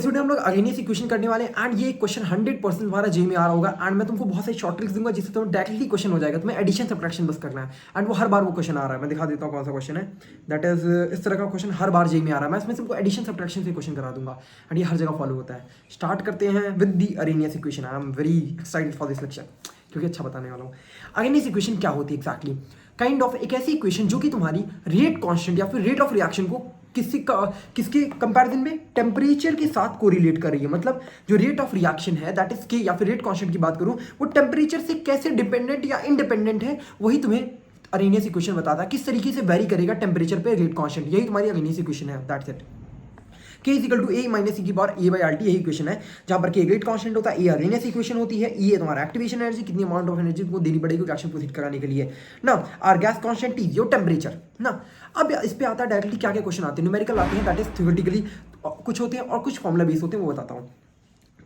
इस वीडियो में हम लोग अगेनियस इक्वेशन करने वाले हैं एंड ये क्वेश्चन 100% तुम्हारा जी में आ रहा होगा एंड मैं तुमको बहुत सारी शॉर्ट ट्रिक्स दूंगा जिससे तुम्हें डायरेक्टली क्वेश्चन हो जाएगा। तुम्हें एडिशन सब्ट्रैक्शन बस करना है एंड वो हर बार वो क्वेश्चन आ रहा है। मैं दिखा देता हूँ कौन सा क्वेश्चन है। दैट इज इस तरह का क्वेश्चन हर बार जी में आ रहा है। मैं इसमें तुमको एडिशन सब्ट्रैक्शन से क्वेश्चन करा दूंगा एंड ये हर जगह फॉलो होता है। स्टार्ट करते हैं with the Arrhenius equation. I am very excited for this lecture क्योंकि अच्छा बताने वाला हूँ। अरेनियस इक्वेशन क्या होती है एग्जैक्टली? काइंड ऑफ एक ऐसी इक्वेशन जो कि तुम्हारी रेट कांस्टेंट या फिर रेट ऑफ रिएक्शन को किसके कंपैरिजन में टेम्परेचर के साथ कोरिलेट कर रही है। मतलब जो रेट ऑफ रिएक्शन है दैट इज के या फिर रेट कांस्टेंट की बात करूं वो टेम्परेचर से कैसे डिपेंडेंट या इंडिपेंडेंट है, वही तुम्हें अरेनियस इक्वेशन बताता है। किस तरीके से वेरी करेगा टेम्परेचर पे रेट कांस्टेंट, यही तुम्हारी अरेनियस इक्वेशन है। That's it. K is equal to A minus C की power A by R T, यही इक्वेशन है जहां पर के रेट कांस्टेंट होता है, ए अरेनियस इक्वेशन होती है, ई तुम्हारा एक्टिवेशन एनर्जी, कितनी अमाउंट ऑफ एनर्जी को देनी पड़ेगी रिएक्शन को हीट कराने के लिए ना। R gas constant, T your temperature ना। अब इस पे आता है डायरेक्टली क्या क्या क्वेश्चन आते हैं, न्यूमेरिकल आते हैं, दैट इज थ्योरेटिकली कुछ होते हैं और कुछ फॉर्मुला बेस होते हैं, वो बताता हूँ।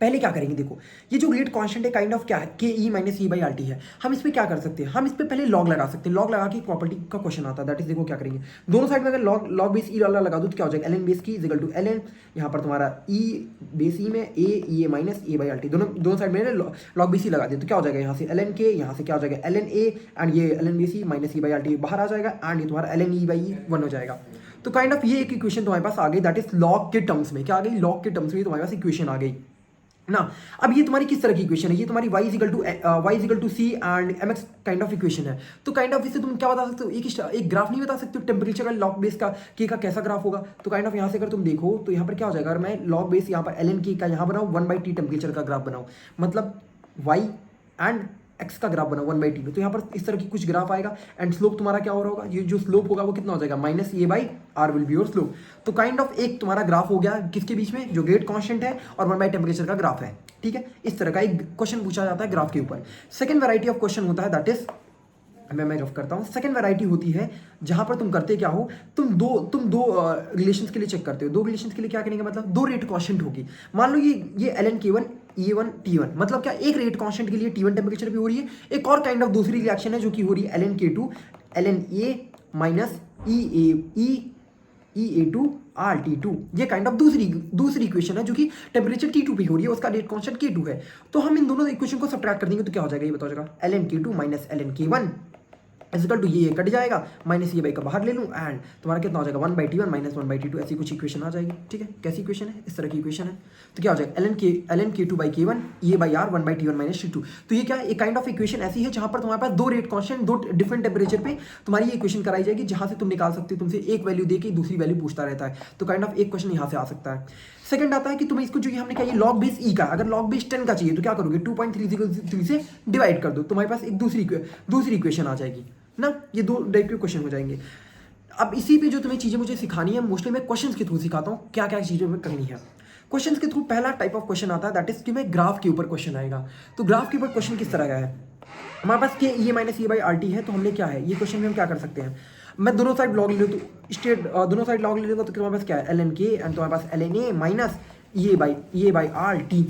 पहले क्या करेंगे, देखो ये जो रेट कांस्टेंट है काइंड ऑफ क्या है, K E minus E by R T है। हम इस पर क्या कर सकते हैं, हम इस पर पहले लॉग लगा सकते हैं। लॉग लगा के प्रॉपर्टी का क्वेश्चन आता है। दैट इज देखो क्या करेंगे, दोनों साइड में अगर लॉग बेस ई वाला लगा दूँ तो क्या हो जाएगा, L N base K is equal to L N, यहाँ पर तुम्हारा ई बेस ई में A minus A by R T, दोनों साइड में लॉग बेस ई लगा दिए तो क्या हो जाएगा, यहाँ से एल एन के, यहाँ से क्या हो जाएगा एल एन ए एंड ये L N base E minus E by R T बाहर आ जाएगा एंड ये तुम्हारा L N E by E 1 हो जाएगा। तो काइंड ऑफ ये एक इक्वेशन तुम्हारे पास आ गई, दैट इज लॉग के टर्म्स में। क्या आ गई, लॉग के टर्म्स में तुम्हारे पास इक्वेशन आ गई ना। अब ये तुम्हारी किस तरह की इक्वेशन है, ये तुम्हारी y is equal to c and mx kind of equation है। तो काइंड ऑफ इससे तुम क्या बता सकते हो, एक ग्राफ नहीं बता सकते हो टेम्परेचर का लॉग बेस का के का कैसा ग्राफ होगा। तो काइंड ऑफ यहाँ से अगर तुम देखो तो यहाँ पर क्या हो जाएगा, अगर मैं लॉग बेस यहाँ पर ln के का यहाँ बनाऊँ 1/t टेम्परेचर का ग्राफ बनाऊँ, मतलब y एंड एक्स का ग्राफ बना 1/t में, तो यहाँ पर इस तरह की कुछ ग्राफ आएगा एंड स्लोप तुम्हारा क्या हो रहा होगा, ये जो स्लोप होगा वो कितना हो जाएगा, minus A by R will be your slope. तो काइंड ऑफ एक तुम्हारा ग्राफ हो गया किसके बीच में, जो रेट कांस्टेंट है और 1 बाई टेम्परेचर का ग्राफ है। ठीक है, इस तरह का एक क्वेश्चन पूछा जाता है ग्राफ के ऊपर। सेकंड वैरायटी ऑफ क्वेश्चन होता है दैट इज, मैं रफ करता हूँ। सेकंड वैरायटी होती है जहां पर तुम करते क्या हो, तुम दो रिलेशंस के लिए चेक करते हो। दो रिलेशंस के लिए क्या करेंगे, मतलब दो रेट कांस्टेंट होगी। मान लो ये एल एन के वन E1 T1, मतलब क्या एक रेट कांस्टेंट के लिए T1 टेम्परेचर भी हो रही है। एक और काइंड ऑफ दूसरी रिएक्शन है जो कि हो रही है L N K two L N A minus E A to R T two. ये काइंड ऑफ दूसरी इक्वेशन है जो कि टेम्परेचर T2 पे हो रही है, उसका रेट कांस्टेंट K2 है। तो हम इन दोनों इक्वेशन को सब्ट्रैक्ट कर देंगे तो क्या हो जाएगा, ये बताओ जाएगा L N K to minus L N के वन इक्वल टू ये कट जाएगा, माइनस ये बाई का बाहर ले लूँ एंड तुम्हारा कितना हो जाएगा 1/T1 माइनस 1/T2, ऐसी कुछ इक्वेशन आ जाएगी। ठीक है, कैसी इक्वेशन है, इस तरह की इक्वेशन है। तो क्या हो जाएगा L N K two by K one ये by R 1/T1 minus T2। तो ये क्या है, एक काइंड ऑफ इक्वेशन ऐसी है जहां पर तुम्हारे पास दो रेट कांस्टेंट दो डिफरेंट टेम्परेचर पे तुम्हारी ये इक्वेशन कराई जाएगी, जहां से तुम निकाल सकते हो, तुमसे एक वैल्यू दे के दूसरी वैल्यू पूछता रहता है। तो काइंड ऑफ एक क्वेश्चन यहाँ से आ सकता है। सेकंड आता है कि तुम्हें इसको जो हमने कहा ये लॉग बेस ई का, अगर लॉग बेस 10 का चाहिए तो क्या करोगे, 2.303 से डिवाइड कर दो, तुम्हारे पास एक दूसरी इक्वेशन आ जाएगी ना। ये दो डायरेक्ट क्वेश्चन हो जाएंगे। अब इसी पे जो तुम्हें चीज़ें मुझे सिखानी है, मोस्टली मैं क्वेश्चंस के थ्रू सिखाता हूँ क्या क्या चीज़ें में करनी है। क्वेश्चंस के थ्रू पहला टाइप ऑफ क्वेश्चन आता है दैट इज कि मैं ग्राफ के ऊपर क्वेश्चन आएगा। तो ग्राफ के ऊपर क्वेश्चन किस तरह का है, हमारे पास K E minus E by R T है। तो हमने क्या है, ये क्वेश्चन में हम क्या कर सकते हैं, मैं दोनों साइड लॉग ले लूँ तो दोनों साइड लॉग ले लूँगा तो तुम्हारे पास क्या है एल एन के एंड तुम्हारे पास एल एन ए माइनस ये बाई आर टी।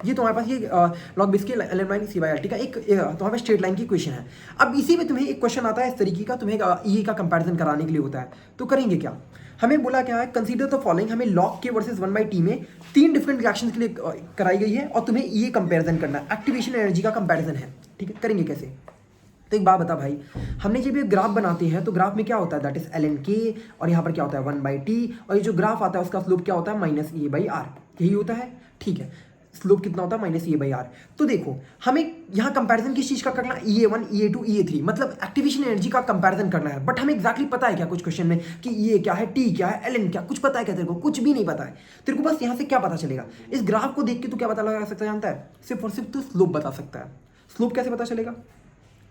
ये तुम्हारे पास ये log base K L N minus C by R T का एक तुम्हारे पास स्ट्रेट लाइन की इक्वेशन है। अब इसी में तुम्हें एक क्वेश्चन आता है इस तरीके का, तुम्हें ये का कंपैरिजन कराने के लिए होता है। तो करेंगे क्या, हमें बोला क्या है, कंसीडर द फॉलोइंग, हमें लॉग के वर्सेस 1/T में 3 डिफरेंट रिएक्शन के लिए कराई गई है और तुम्हें ये कंपेरिजन करना है, एक्टिवेशन एनर्जी का कंपेरिजन है। ठीक है, करेंगे कैसे, तो एक बात बता भाई, हमने जब ये ग्राफ बनाते हैं तो ग्राफ में क्या होता है दैट इज एल एन के और यहाँ पर क्या होता है 1/T और ये जो ग्राफ आता है उसका स्लोप क्या होता है माइनस ए बाई आर, यही होता है। ठीक है, स्लोप कितना होता है माइनस ए बाई आर। तो देखो हमें यहाँ कंपैरिजन किस चीज़ का करना है, E1 E2 E3, मतलब एक्टिवेशन एनर्जी का कंपैरिजन करना है। बट हमें एक्जैक्टली पता है क्या कुछ क्वेश्चन में कि ये क्या है, टी क्या है, एल क्या, कुछ पता है क्या तेरे को, कुछ भी नहीं पता है। तेरे को बस यहाँ से क्या पता चलेगा, इस ग्राफ को देख के तू क्या पता लगा सकता है, जानता है, सिर्फ और सिर्फ तू स्लोप बता सकता है। स्लोप कैसे पता चलेगा,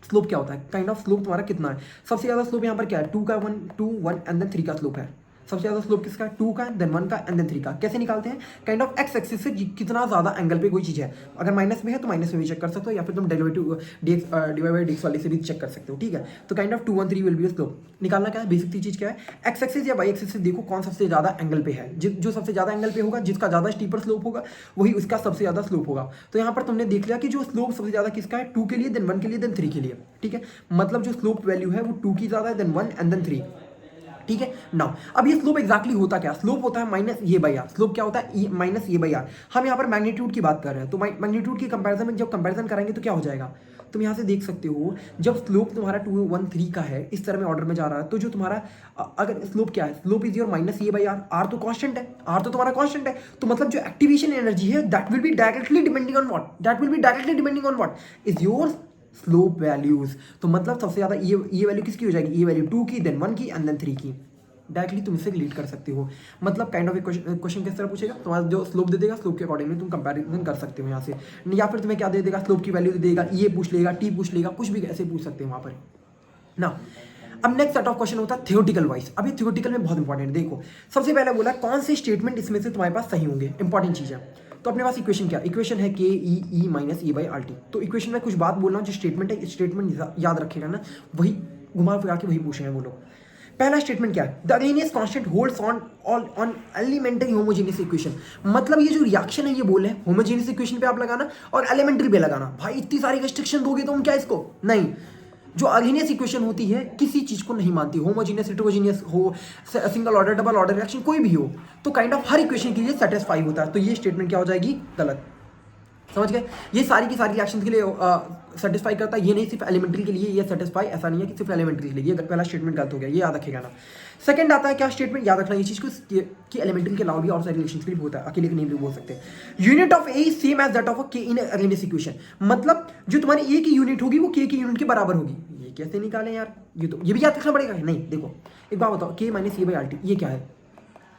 स्लोप क्या होता है, काइंड ऑफ स्लोप तुम्हारा कितना है, सबसे ज़्यादा स्लोप यहाँ पर क्या है 2 का 1 एंड देन 3 का स्लोप है। सबसे ज़्यादा स्लोप किसका है, 2 का देन 1 का एंड देन 3 का। कैसे निकालते हैं, काइंड ऑफ एक्स एक्सिस से कितना ज़्यादा एंगल पे कोई चीज़ है, अगर माइनस में है तो माइनस में भी चेक कर सकते हो या फिर तुम डेरिवेटिव डिवाइड बाई डिक्स वाले से भी चेक कर सकते हो। ठीक है, तो kind of 2 1 3 will be slope. निकालना क्या है, बेसिक चीज़ क्या है, एक्स एक्सिस या वाई एक्सिस से देखो कौन सबसे ज़्यादा एंगल पे है, जो सबसे ज़्यादा एंगल पे होगा, जिसका ज़्यादा स्टीपर स्लोप होगा वही उसका सबसे ज़्यादा स्लोप होगा। तो यहाँ पर तुमने देख लिया कि जो स्लोप सबसे ज़्यादा किसका है, 2 के लिए देन 1 के लिए देन 3 के लिए। ठीक है, मतलब जो स्लोप वैल्यू है वो 2 की ज़्यादा है देन 1 एंड देन 3। ठीक है नाउ। अब ये स्लोप एग्जैक्टली होता क्या, स्लोप होता है माइनस ये बाई आर। स्लोप क्या होता है, माइनस ये बाई आर। हम यहाँ पर मैग्नीट्यूड की बात कर रहे हैं, तो मैग्नीट्यूड की कंपैरिजन में जब कंपैरिजन कराएंगे तो क्या हो जाएगा, तुम यहाँ से देख सकते हो जब स्लोप तुम्हारा 213 का है, इस तरह में ऑर्डर में जा रहा है, तो जो तुम्हारा अगर स्लोप क्या है, स्लोप इज योर माइनस ये बाई आर। आर तो कांस्टेंट है, आर तो तुम्हारा कांस्टेंट है, तो मतलब जो एक्टिवेशन एनर्जी है that will be directly depending on what, that will be directly depending on what is your slope values. तो मतलब सबसे ज्यादा ये वैल्यू किसकी हो जाएगी, ये वैल्यू 2 की, देन 1 की एंड देन 3 की। डायरेक्टली तुम इससे लीड कर सकते हो। मतलब काइंड ऑफ एक क्वेश्चन किस तरह पूछेगा, तुम्हारा जो स्लोप दे देगा, स्लोप के अकॉर्डिंगली तुम कंपैरिजन कर सकते हो यहाँ से, या फिर तुम्हें क्या दे देगा, स्लोप की वैल्यू दे देगा, ये पूछ लेगा, टी पूछ लेगा, कुछ भी ऐसे पूछ सकते हो वहाँ पर ना। अब नेक्स्ट सेट ऑफ क्वेश्चन होता है थियोरेटिकल वाइज। अब ये थियोरेटिकल में बहुत इंपॉर्टेंट, देखो सबसे पहले बोला कौन से स्टेटमेंट इसमें से तुम्हारे पास सही होंगे, इंपॉर्टेंट चीज है। तो अपने पास इक्वेशन क्या, इक्वेशन है K E minus E by R T. तो इक्वेशन में कुछ बात बोल रहा हूँ, जो स्टेटमेंट है, स्टेटमेंट याद रखेगा ना, वही घुमा फिरा के वही पूछ रहे हैं वो लोग। पहला स्टेटमेंट क्या है, the Arrhenius constant holds on elementary homogeneous equation. मतलब ये जो रिएक्शन है ये बोल रहे हैं होमोजेनियस इक्वेशन पे आप लगाना और एलिमेंट्री पे लगाना। भाई इतनी सारी रेस्ट्रिक्शन दोगे तो हम क्या इसको, नहीं, जो अरेनियस इक्वेशन होती है किसी चीज को नहीं मानती, होमोजेनियस हेटेरोजेनियस हो, single order double order reaction कोई भी हो, तो काइंड ऑफ हर इक्वेशन के लिए सेटिस्फाई होता है। तो ये स्टेटमेंट क्या हो जाएगी, गलत। समझ गए, ये सारी की सारी रिएक्शन के लिए सेटिस्फाई करता है, ये नहीं सिर्फ एलिमेंट्री के लिए ये सेटिस्फाई, ऐसा नहीं है कि सिर्फ एलिमेंट्री के लिए। ये पहला स्टेटमेंट गलत हो गया, ये याद रखेगा ना। सेकंड आता है क्या स्टेटमेंट, याद रखना ये चीज को कि एलिमेंट्री के अलावा भी और सारे रिलेशन के लिए होता है, अकेले के नहीं भी बोल सकते। Unit of A same as that of K in Arrhenius equation. मतलब जो तुम्हारी ए की यूनिट होगी वो के की यूनिट के बराबर होगी। ये कैसे निकालें यार, ये भी याद रखना पड़ेगा। नहीं देखो एक बात बताओ, के minus A by R T, ये क्या है,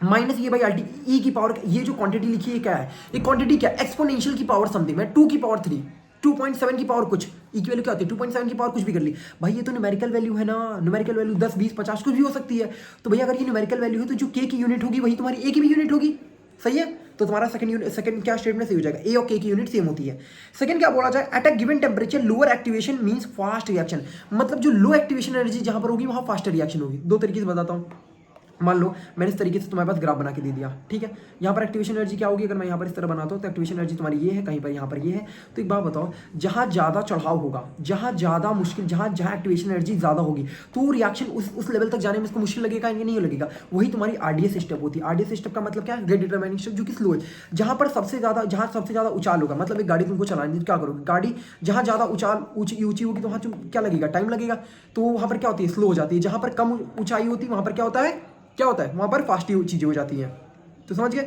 माइनस ये बाई आर टी, ई की पावर, ये जो क्वांटिटी लिखी है क्या है, ये क्वांटिटी क्या है, एक्सपोनेंशियल की पावर समथिंग है, 2 की पावर 3, 2.7 की पावर कुछ, ई की वैल्यू क्या होती है 2.7 की पावर कुछ भी कर ली। भाई ये तो न्यूमेरिकल वैल्यू है ना, न्यूमेरिकल वैल्यू 10 20 50 कुछ भी हो सकती है। तो भैया अगर ये न्यूमेरिकल वैल्यू है तो जो के की यूनिट होगी वही तुम्हारी ए की भी यूनिट होगी, सही है। तो तुम्हारा सेकंड क्या स्टेटमेंट सही हो जाएगा, ए और के की यूनिट सेम होती है। सेकंड क्या बोला जाए, at a given temperature lower activation means fast reaction. मतलब जो लो एक्टिवेशन एनर्जी जहां पर होगी वहां फास्टर रिएक्शन होगी। दो तरीके से बताता हूँ, मान लो मैंने इस तरीके से तुम्हारे पास ग्राफ बना के दे दिया, ठीक है। यहाँ पर एक्टिवेशन एनर्जी क्या होगी, अगर मैं यहाँ पर इस तरह बनाता हूँ तो एक्टिवेशन एनर्जी तुम्हारी ये है, कहीं पर यहाँ पर ये है। तो एक बात बताओ, जहाँ ज़्यादा चढ़ाव होगा, जहाँ ज़्यादा मुश्किल, जहाँ एक्टिवेशन एनर्जी ज़्यादा होगी तो रिएक्शन उस लेवल तक जाने में इसको मुश्किल लगेगा या नहीं लगेगा। वही तुम्हारी आरडीएस स्टेप होती है। आरडीएस स्टेप का मतलब क्या है, रेट डिटरमाइनिंग स्टेप, जो कि स्लो है। जहाँ सबसे ज़्यादा उछाल होगा, मतलब एक गाड़ी तुमको चलानी है, क्या करोगे, गाड़ी जहाँ ज़्यादा ऊंची होगी तो वहाँ क्या लगेगा, टाइम लगेगा, तो वहाँ पर क्या होती है, स्लो हो जाती है। जहाँ पर कम ऊंचाई होती है वहाँ पर क्या होता है वहां पर फास्ट चीजें हो जाती हैं। तो समझ गए।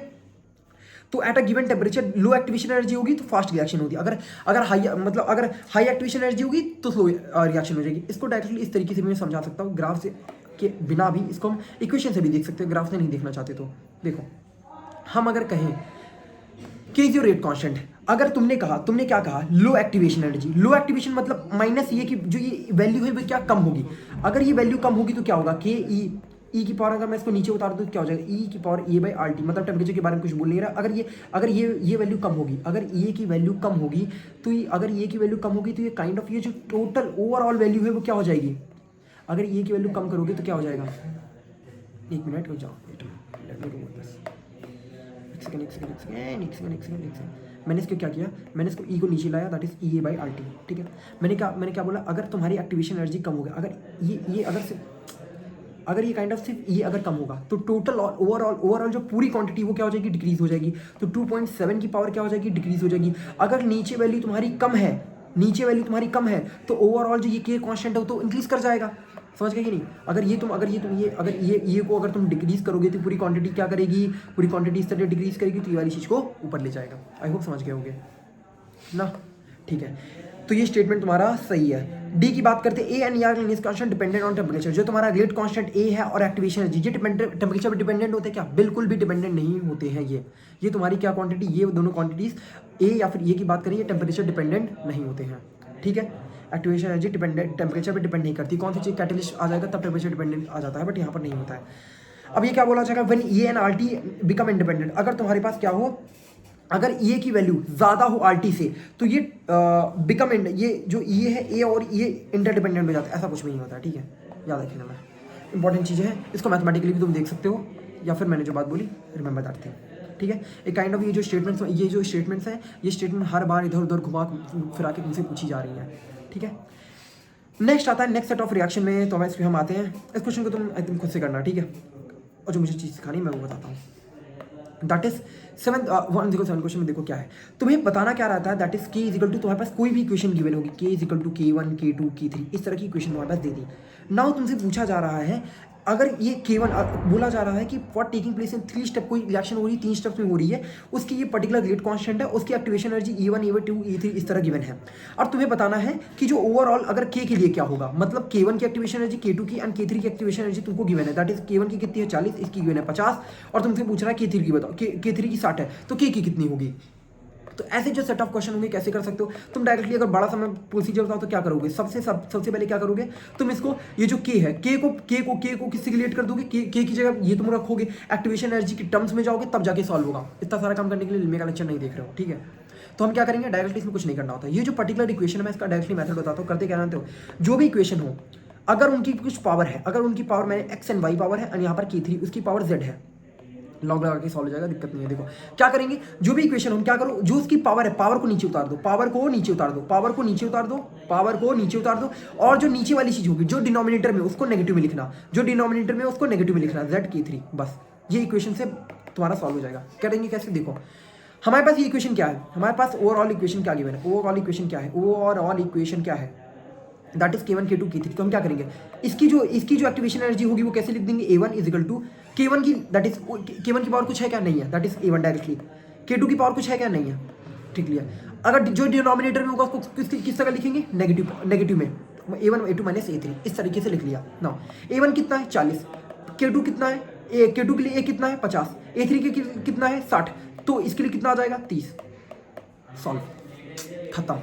तो at a given temperature low activation energy होगी तो फास्ट रिएक्शन होती है, अगर हाई एक्टिवेशन एनर्जी होगी तो स्लो रिएक्शन हो जाएगी। इसको डायरेक्टली इस तरीके से मैं समझा सकता हूँ, ग्राफ से के बिना भी इसको हम इक्वेशन से भी देख सकते हैं, ग्राफ से नहीं देखना चाहते तो देखो। हम अगर कहें के इज योर रेट कांस्टेंट, अगर तुमने क्या कहा, लो एक्टिवेशन एनर्जी, लो एक्टिवेशन मतलब माइनस ये की जो ये वैल्यू है वो क्या कम होगी। अगर ये वैल्यू कम होगी तो क्या होगा, के ई की पावर, अगर मैं इसको नीचे उतार दूँ तो क्या हो जाएगा, ई की power A by R T. मतलब टेम्परेचर के बारे में कुछ बोल नहीं रहा। अगर ये वैल्यू कम होगी, अगर ए की वैल्यू कम होगी तो अगर ए की वैल्यू कम होगी तो ये काइंड ऑफ ये जो टोटल ओवरऑल वैल्यू है वो क्या हो जाएगी। अगर ए की वैल्यू कम करोगे तो क्या हो जाएगा, एक मिनट रुक जाओ, एक सेकंड। मैंने इसको क्या किया, मैंने इसको ई को नीचे लाया, that is E A by R T, ठीक है। मैंने क्या बोला, अगर तुम्हारी एक्टिवेशन एनर्जी कम होगा, अगर ये काइंड ऑफ सिर्फ ये अगर कम होगा तो टोटल ओवरऑल जो पूरी क्वांटिटी वो क्या हो जाएगी, डिक्रीज हो जाएगी। तो 2.7 की पावर क्या हो जाएगी, डिक्रीज हो जाएगी। अगर नीचे वैल्यू तुम्हारी कम है तो ओवरऑल जो ये के कांस्टेंट है वो तो इंक्रीज कर जाएगा। समझ गए कि नहीं। अगर ये को अगर तुम डिक्रीज करोगे तो पूरी क्वांटिटी क्या करेगी, पूरी क्वांटिटी इस तरह डिक्रीज करेगी तो ये वाली चीज़ को ऊपर ले जाएगा। आई होप समझ गए होंगे ना, ठीक है। तो ये स्टेटमेंट तुम्हारा सही है। डी की बात करते हैं, A and R is constant dependent on temperature. जो तुम्हारा रेट कांस्टेंट ए है और एक्टिवेशन एनर्जी ये टेम्परेचर पर डिपेंडेंट होते हैं क्या, बिल्कुल भी डिपेंडेंट नहीं होते हैं। ये तुम्हारी क्या क्वांटिटी, ये दोनों क्वांटिटीज ए या फिर ये की बात करिए टेम्परेचर डिपेंडेंट नहीं होते हैं, ठीक है। एक्टिवेशन एनर्जी टेम्परेचर पर डिपेंड नहीं करती। कौन सी चीज़ कैटलिस्ट आ जाएगा तब टेम्परेचर डिपेंडेंट आ जाता है, बट यहाँ पर नहीं होता है। अब ये क्या बोला जाएगा, when A and R T become independent. अगर तुम्हारे पास क्या हो, अगर ए की वैल्यू ज़्यादा हो आर टी से तो ये ये जो ये है ए और ये इंटरडिपेंडेंट हो जाता है। ऐसा कुछ भी नहीं होता है, ठीक है, याद रखना। मैं इंपॉर्टेंट चीज़ें हैं, इसको मैथमेटिकली भी तुम देख सकते हो या फिर मैंने जो बात बोली रिमेंबर दैट थिंग, ठीक है। एक काइंड ऑफ ये जो स्टेटमेंट्स हैं ये स्टेटमेंट हर बार इधर उधर घुमा फिरा के तुमसे पूछी जा रही है, ठीक है। नेक्स्ट आता है नेक्स्ट सेट ऑफ रिएक्शन में, तो इसमें हम आते हैं। इस क्वेश्चन को तुम खुद से करना, ठीक है, और जो मुझे चीज़ सिखानी है मैं वो बताता हूँ। दैट इज 7 क्वेश्चन में देखो क्या है, तुम्हें बताना क्या रहता है। दैट इज के इज इक्वल टू, तुम्हारे पास कोई भी इक्वेशन गिवन होगी, के is equal to K1 K2 K3, इस तरह की इक्वेशन तुम्हारे पास दे दी। नाउ तुमसे पूछा जा रहा है, अगर ये K1 बोला जा रहा है कि for taking place in 3 step, कोई रिएक्शन हो रही है 3 स्टेप्स में हो रही है, उसकी ये पर्टिकुलर रेट कांस्टेंट है, उसकी activation energy E1 E2 E3 इस तरह गिवन है। और तुम्हें बताना है कि जो ओवरऑल अगर K के लिए क्या होगा, मतलब K1 की एक्टिवेशन एनर्जी, K2 की एंड K3 की एक्टिवेशन एनर्जी तुमको गिवन है। दैट इज K1 की कितनी है 40, इसकी गिवन है 50, और तुमसे पूछ रहा है K3 की बताओ, K3 की 60 है, तो K की कितनी होगी। तो ऐसे जो सेट ऑफ क्वेश्चन होंगे कैसे कर सकते हो तुम डायरेक्टली। अगर बड़ा समय प्रोसीजर बताओ तो क्या करोगे, सबसे पहले क्या करोगे तुम, इसको ये जो के है, के को किससे रिलेट कर दोगे, के की जगह ये तुम रखोगे, एक्टिवेशन एनर्जी की टर्म्स में जाओगे, तब जाके सॉल्व होगा। इतना सारा काम करने के लिए मेरा लेक्चर नहीं देख रहे हो, ठीक है। तो हम क्या करेंगे, डायरेक्टली इसमें कुछ नहीं करना होता। ये जो पर्टिकुलर इक्वेशन है मैं इसका डायरेक्टली मेथड बताता हूँ। करते क्या जानते हो, जो भी इक्वेशन हो, अगर उनकी कुछ पावर है, अगर उनकी पावर मैंने एक्स एंड वाई पावर है और यहाँ पर K3 उसकी पावर Z है, लॉग लगा के सॉल्व हो जाएगा, दिक्कत नहीं है। देखो क्या करेंगे, जो भी इक्वेशन हम क्या करो, जो उसकी पावर है, पावर को नीचे उतार दो, पावर को नीचे उतार दो, पावर को नीचे उतार दो, पावर को नीचे उतार दो, और जो नीचे वाली चीज होगी, जो डिनोमिनेटर में उसको नेगेटिव में लिखना, जो डिनोमिनेटर में उसको नेगेटिव में लिखना, Z K3, बस ये इक्वेशन से तुम्हारा सॉल्व हो जाएगा। करेंगे कैसे, देखो हमारे पास ये इक्वेशन क्या है, हमारे पास ओवरऑल इक्वेशन क्या गिवन है, ओवरऑल इक्वेशन क्या है, ओवरऑल इक्वेशन क्या है, that is K1 K2 K3। तो हम क्या करेंगे, इसकी जो एक्टिवेशन एनर्जी होगी वो कैसे लिख देंगे, A1 is equal to K1 की, दैट इज K1 की पावर कुछ है क्या, नहीं है, that is A1 directly. K2 की पावर कुछ है क्या, नहीं है, ठीक लिया। अगर जो डिनोमिनेटर में होगा उसको किस तरह लिखेंगे, नेगेटिव में, A1 A2 माइनस A3, इस तरीके से लिख लिया ना। A1 कितना है 40, K2 कितना है, K2 के लिए A कितना है 50, A3 के कितना है 60, तो इसके लिए कितना आ जाएगा 30, सॉल्व, खत्म।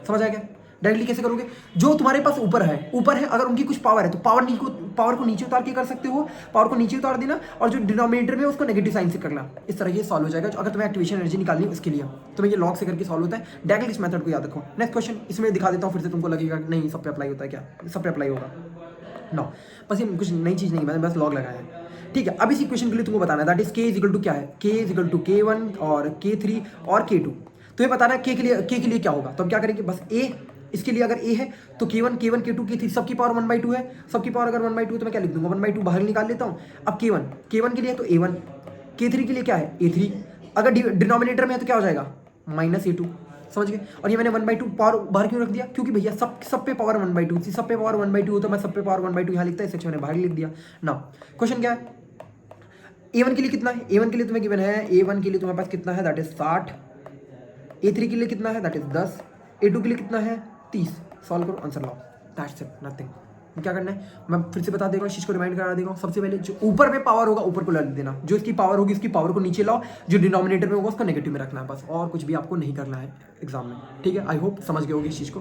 समझ आएगा डायरेक्टली कैसे करोगे, जो तुम्हारे पास ऊपर है, अगर उनकी कुछ पावर है तो पावर को नीचे उतार के कर सकते हो, पावर को नीचे उतार देना, और जो डिनोमिनेटर में उसको नेगेटिव साइन से करना, इस तरह ये सॉल्व हो जाएगा। अगर तुम्हें एक्टिवेशन एनर्जी निकालनी है उसके लिए तुम्हें ये लॉग से करके सॉल्व होता है। डायरेक्टली इस मेथड को याद रखो। नेक्स्ट क्वेश्चन इसमें दिखा देता हूँ, फिर से तुमको लगेगा नहीं सब पे अप्लाई होता है, क्या सब पे अप्लाई होगा, नो, बस ये कुछ नई चीज़ नहीं, मैंने बस लॉग लगाया है, ठीक है। अब इस इक्वेशन के लिए तुमको बताना है, that is K is equal to क्या है, K is equal to K1 और K3 और K2। तो ये बताना है K के लिए क्या होगा, तो हम क्या करेंगे, बस A, इसके लिए अगर A है तो K1 K2 K3 सबकी पावर 1/2 है, सबकी पावर अगर 1/2 तो मैं क्या लिख दूंगा, 1/2 बाहर निकाल लेता हूँ। अब K1 के लिए तो A1, K3 के लिए क्या है A3, अगर डिनोमिनेटर में है तो क्या हो जाएगा -A2, समझ गए। और ये मैंने 1/2 पावर बाहर क्यों रख दिया, क्योंकि भैया सब पे पावर 1/2 थी, सब पे पावर 1/2 तो मैं सब पे पावर 1/2 यहाँ लिखता है, इस मैंने बाहर लिख दिया ना। क्वेश्चन क्या है, A1 के लिए कितना है, A1 के लिए तुम्हें गिवन है, A1 के लिए तुम्हारे पास कितना है, दैट इज 60, A3 के लिए कितना है, दैट इज 10, A2 के लिए कितना है 30, सॉल्व करो, आंसर लाओ, दैट्स इट, नथिंग। क्या करना है मैं फिर से बता देगा, इस चीज़ को रिमाइंड करा देगा। सबसे पहले जो ऊपर में पावर होगा ऊपर को लिख देना, जो इसकी पावर होगी उसकी पावर को नीचे लाओ, जो डिनोमिनेटर में होगा उसको नेगेटिव में रखना है, बस और कुछ भी आपको नहीं करना है एग्जाम में, ठीक है। आई होप समझ गए होगे इस चीज़ को।